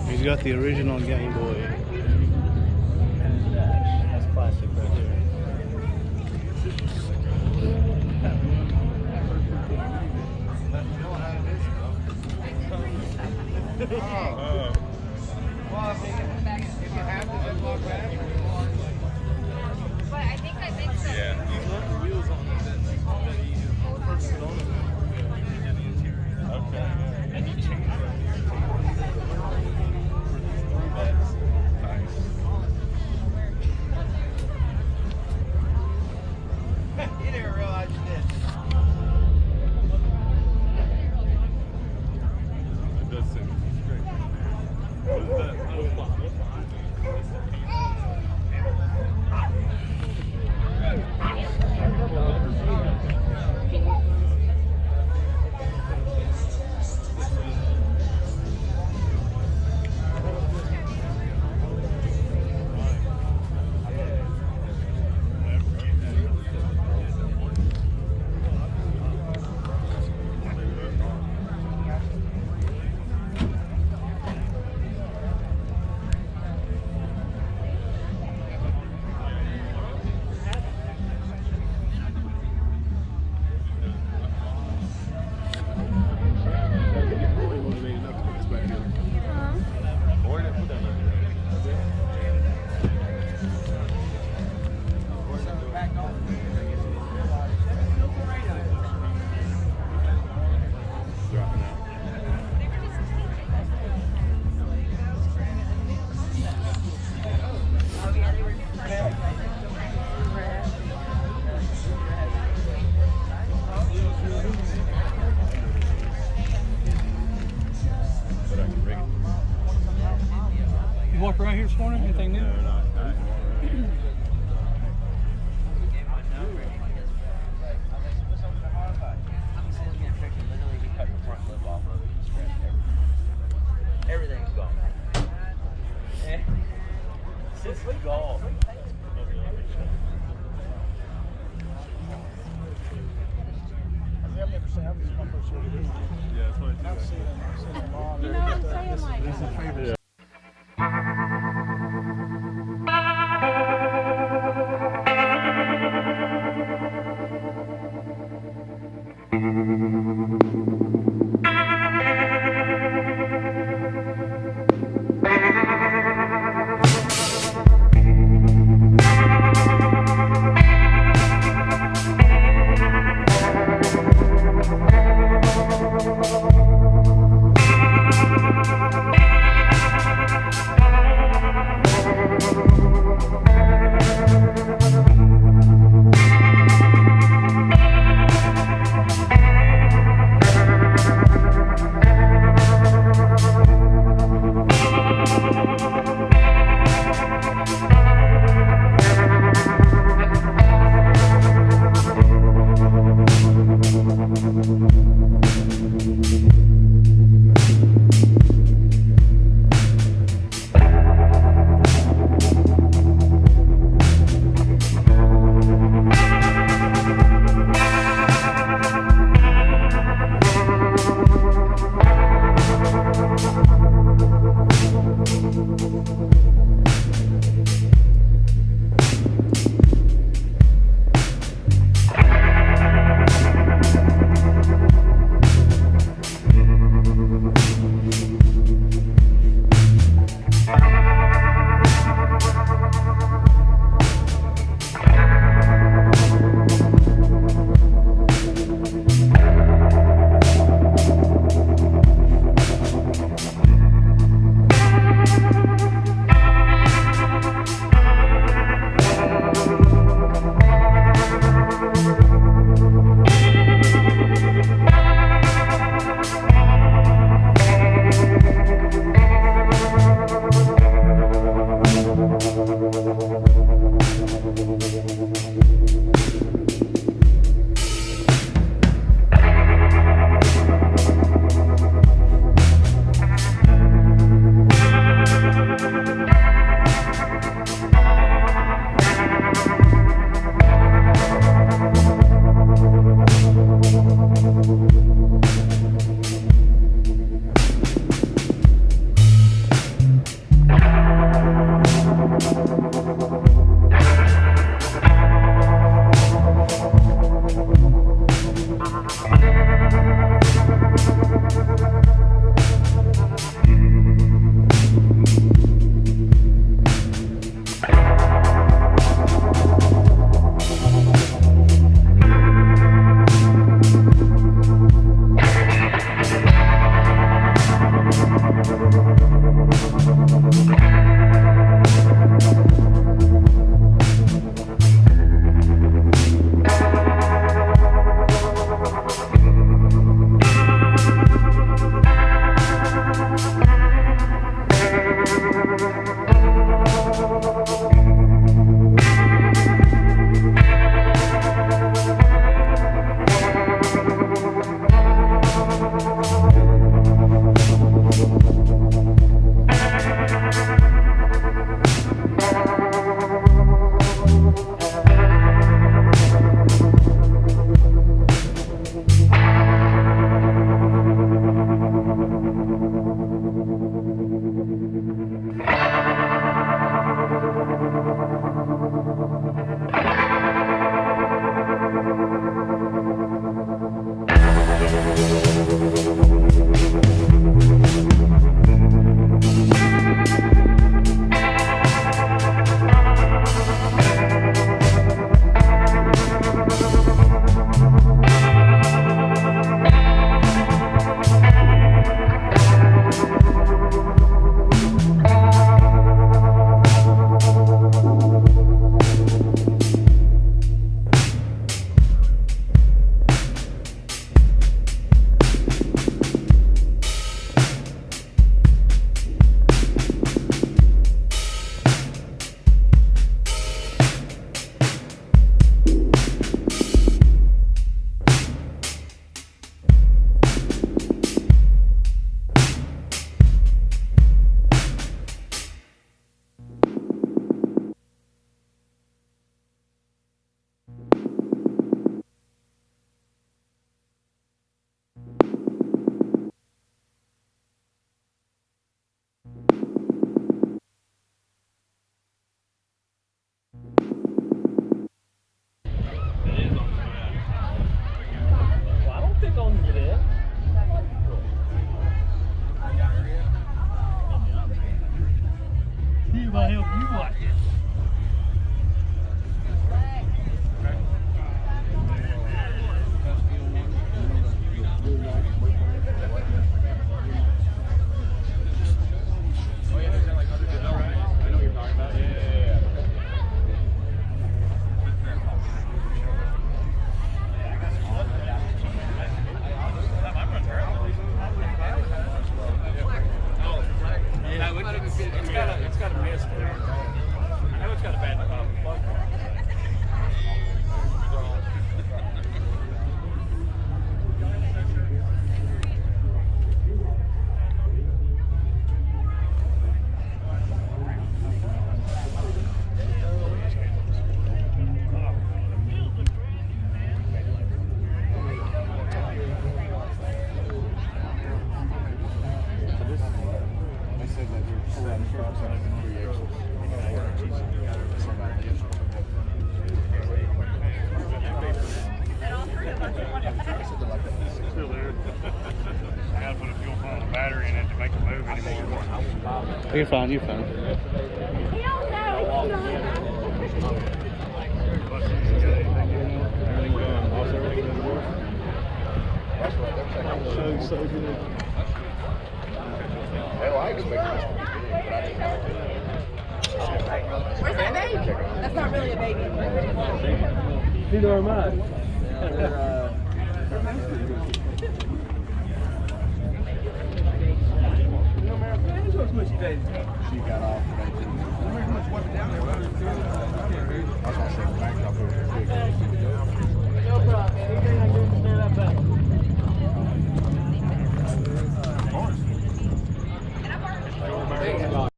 He's got the original Game Boy. That's classic right there. Well, if you have to just walk back. But I think I mixed them. Yeah. Wheels on this. Okay. And you change You didn't realize you did. It does seem great. What is that? You walked around here this morning? Anything new? Everything's gone. It's gone. I've never seen. I've just my first year. Yeah, that's what I I've do. seen them on. You know what I'm saying? Like, This is a favorite. You're fine, you're fine. So good. Hell, I expected this to be big, but I didn't know. Where's that baby? That's not really a baby. Neither am I. She got off today too. I was gonna say the back up there.